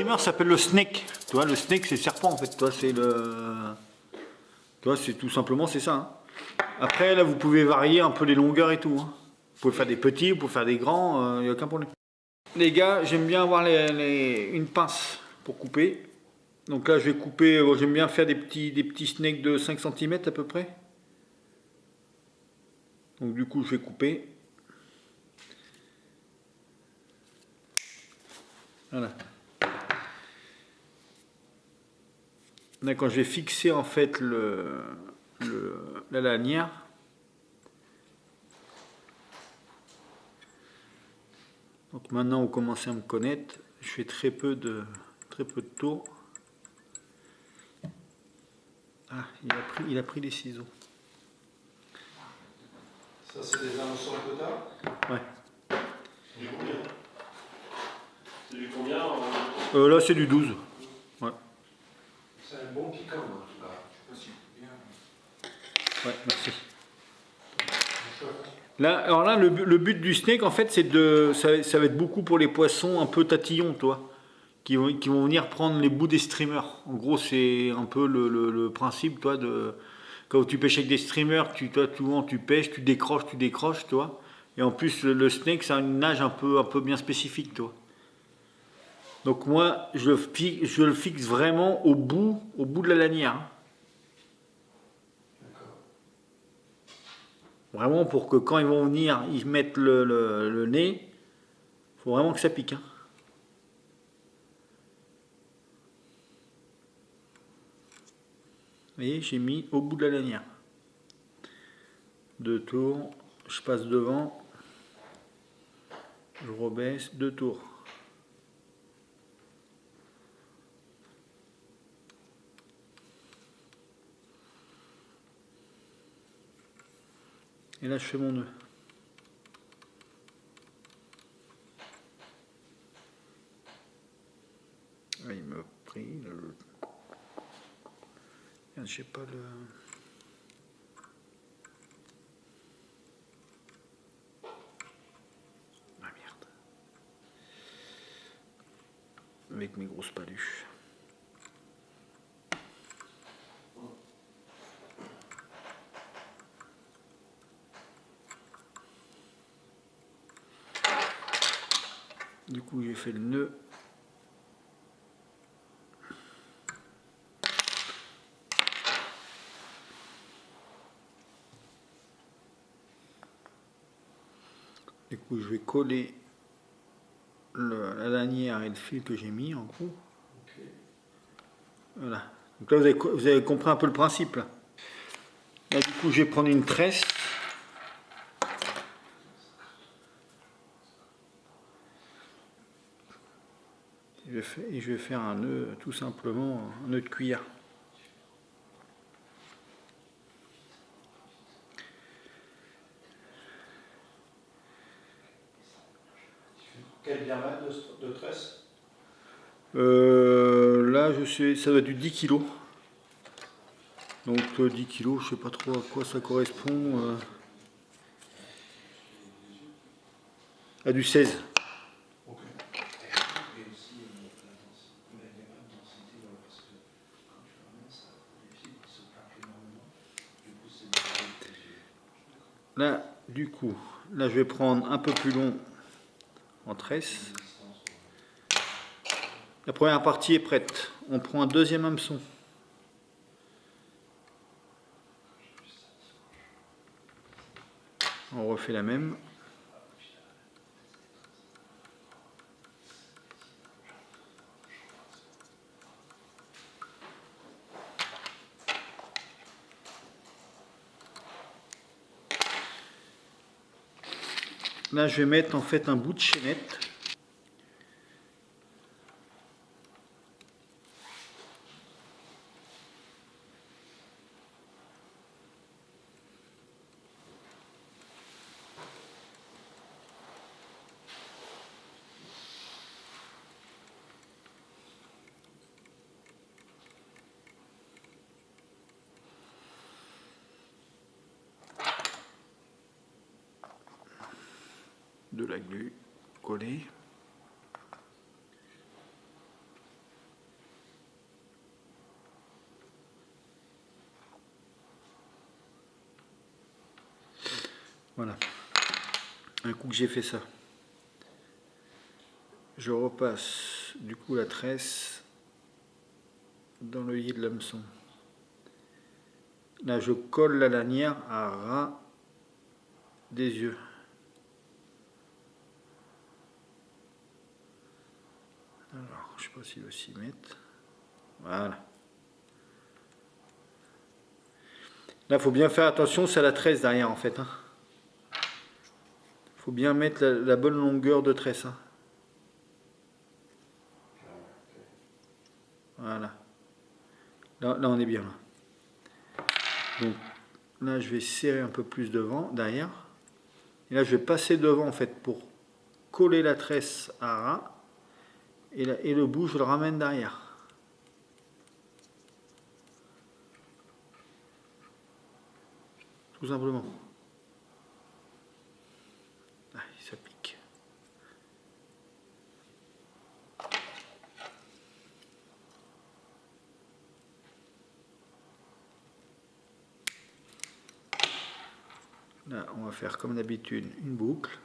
streamer s'appelle le snake. Tu vois, le snake c'est le serpent en fait. Toi, c'est le. Tu vois, c'est tout simplement c'est ça. Hein. Après, là, vous pouvez varier un peu les longueurs et tout. Hein. Vous pouvez faire des petits, vous pouvez faire des grands, il n'y a aucun problème. Les gars, j'aime bien avoir une pince pour couper. Donc là, je vais couper, j'aime bien faire des petits snakes de 5 cm à peu près. Donc du coup, je vais couper. Voilà. Là, quand je vais fixer en fait la lanière, donc maintenant vous commencez à me connaître, je fais très peu de tours. Ah, il a pris les ciseaux. Ça c'est des hameçons que t'as? Ouais. C'est du combien? C'est du combien Là c'est du 12. Ouais. C'est un bon piquant en tout cas. Je sais pas si bien. Ouais, merci. Là, alors là, le but du snake, en fait, c'est ça va être beaucoup pour les poissons un peu tatillons, toi, qui vont venir prendre les bouts des streamers. En gros, c'est un peu le principe, toi, de quand tu pêches avec des streamers, souvent tu pêches, tu décroches, toi. Et en plus, le snake, c'est une nage un peu bien spécifique, toi. Donc moi, je le fixe vraiment au bout de la lanière. Hein. Vraiment pour que quand ils vont venir, ils mettent le nez, il faut vraiment que ça pique. Hein. Vous voyez, j'ai mis au bout de la lanière. 2 tours, je passe devant, je rebaisse, 2 tours. Et là, je fais mon nœud. Ah, il m'a pris le... Je sais pas le... Ah merde. Avec mes grosses paluches. Du coup, j'ai fait le nœud. Du coup, je vais coller la lanière et le fil que j'ai mis en gros. Okay. Voilà. Donc là, vous avez compris un peu le principe. Là, du coup, je vais prendre une tresse. Et je vais faire un nœud, tout simplement, un nœud de cuillère. Quel diamètre de tresse? Là, ça va être du 10 kg. Donc 10 kg, je sais pas trop à quoi ça correspond. À du 16. Okay. Là, du coup, là je vais prendre un peu plus long en tresse. La première partie est prête. On prend un deuxième hameçon. On refait la même. Là, je vais mettre en fait un bout de chaînette. De la glu collée. Un coup que j'ai fait ça, je repasse du coup la tresse dans l'œillet de l'hameçon. Là, je colle la lanière à ras des yeux. Alors, je sais pas s'il veut s'y mettre. Voilà. Là, il faut bien faire attention, c'est la tresse derrière en fait. Il faut bien mettre la bonne longueur de tresse. Voilà. Là, on est bien. Donc, là, je vais serrer un peu plus devant, derrière. Et là, je vais passer devant en fait pour coller la tresse à ras. Et le bout, je le ramène derrière. Tout simplement. Ah, ça pique. Là, on va faire comme d'habitude une boucle.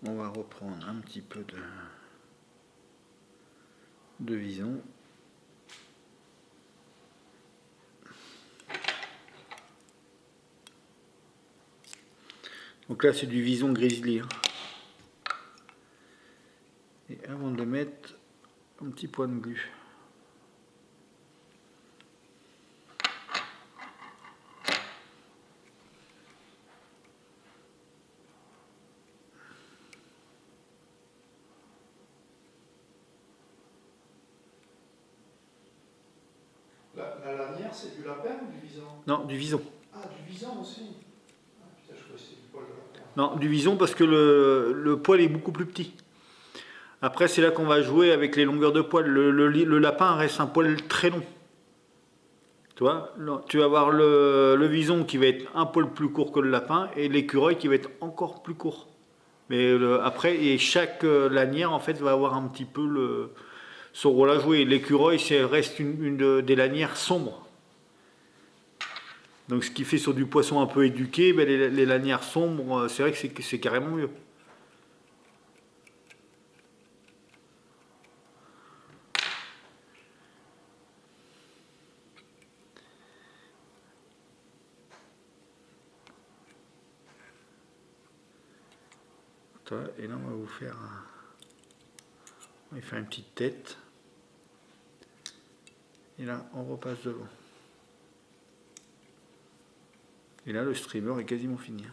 On va reprendre un petit peu de vison. Donc là, c'est du vison grizzly. Et avant de le mettre, un petit point de glu. La lanière, c'est du lapin ou du vison? Non, du vison. Ah, du vison aussi. Ah, putain, je croyais que c'était du poil de lapin. Non, du vison parce que le poil est beaucoup plus petit. Après, c'est là qu'on va jouer avec les longueurs de poil. Le lapin reste un poil très long. Tu vois, tu vas avoir le vison qui va être un poil plus court que le lapin et l'écureuil qui va être encore plus court. Mais après, et chaque lanière en fait va avoir un petit peu son rôle à jouer. L'écureuil, reste une des lanières sombres. Donc ce qui fait sur du poisson un peu éduqué, ben, les lanières sombres, c'est vrai que c'est carrément mieux. Et là, on va vous faire on va faire une petite tête. Et là, on repasse devant. Et là, le streamer est quasiment fini.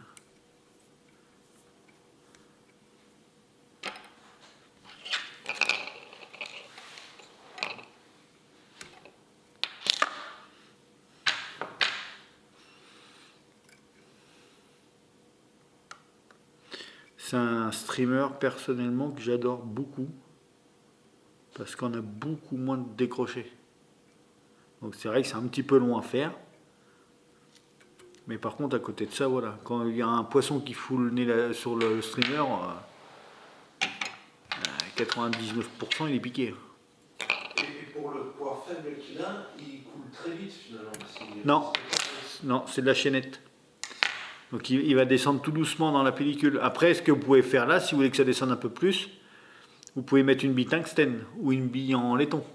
C'est un streamer personnellement que j'adore beaucoup parce qu'on a beaucoup moins de décrochés. Donc c'est vrai que c'est un petit peu long à faire. Mais par contre à côté de ça, voilà, quand il y a un poisson qui fout le nez sur le streamer, 99% il est piqué. Et pour le poids faible qu'il a, il coule très vite finalement. Non, non, c'est de la chaînette. Donc il va descendre tout doucement dans la pellicule. Après, ce que vous pouvez faire là, si vous voulez que ça descende un peu plus, vous pouvez mettre une bille tungstène ou une bille en laiton.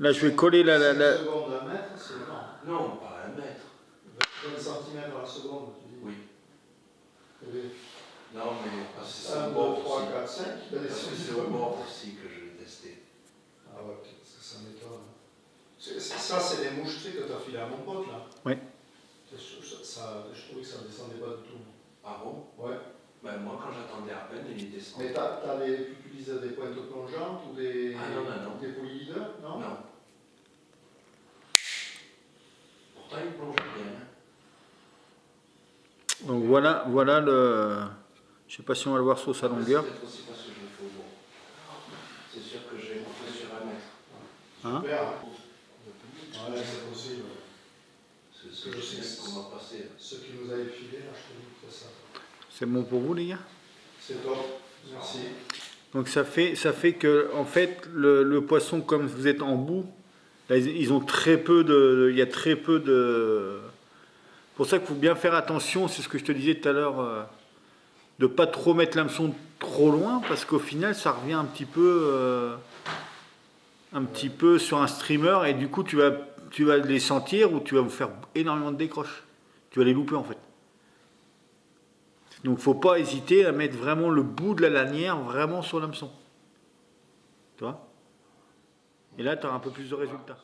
Là, je vais coller la... 5 secondes à mètre, c'est énorme. Non, pas un mètre. 20 cm à la seconde, tu dis. Oui. Non, mais parce que c'est 1, 2, 3, 4, 5. Parce que c'est au bord aussi que je l'ai testé. Ah ouais, parce que ça m'étonne. Ça, c'est les mouchetés que tu as filé à mon pote, là. Oui. Je trouvais que ça ne descendait pas du tout. Ah bon? Ouais. Ben moi, quand j'attendais à peine, il descendait. Mais tu utilises des pointes plongeantes ou des, des polyleaders, non? Non. Pourtant, il plonge bien. Donc voilà le... Je sais pas si on va le voir sur sa longueur. C'est peut-être aussi parce que je le fais au bon. C'est sûr que j'ai monté sur un mètre. Hein? Super, hein. Ouais, c'est possible. C'est le signal qu'on va passer. Ce qui nous avait filé, là, je te dis, c'est ça. C'est bon pour vous les gars? C'est top, merci. Donc ça fait que en fait le poisson, comme vous êtes en bout, là, ils ont très peu de, il y a très peu de. Pour ça qu'il faut bien faire attention, c'est ce que je te disais tout à l'heure, de pas trop mettre l'hameçon trop loin, parce qu'au final ça revient un petit peu sur un streamer, et du coup tu vas les sentir ou tu vas vous faire énormément de décroches. Tu vas les louper en fait. Donc faut pas hésiter à mettre vraiment le bout de la lanière vraiment sur l'hameçon. Tu vois? Et là tu as un peu plus de résultats.